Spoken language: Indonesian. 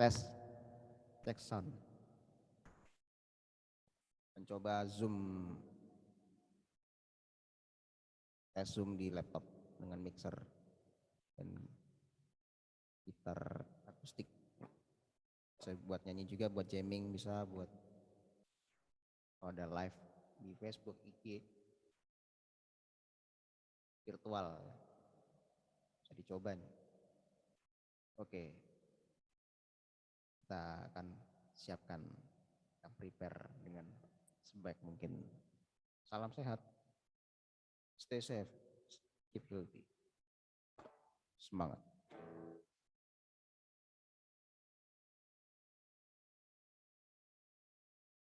tes cek sound. Mencoba tes zoom di laptop dengan mixer dan gitar akustik. Bisa buat nyanyi juga, buat jamming bisa, buat kalau ada live di Facebook, IG, virtual, bisa dicoba nih. Oke, kita akan siapkan, kita prepare dengan sebaik mungkin. Salam sehat, stay safe, keep healthy, semangat.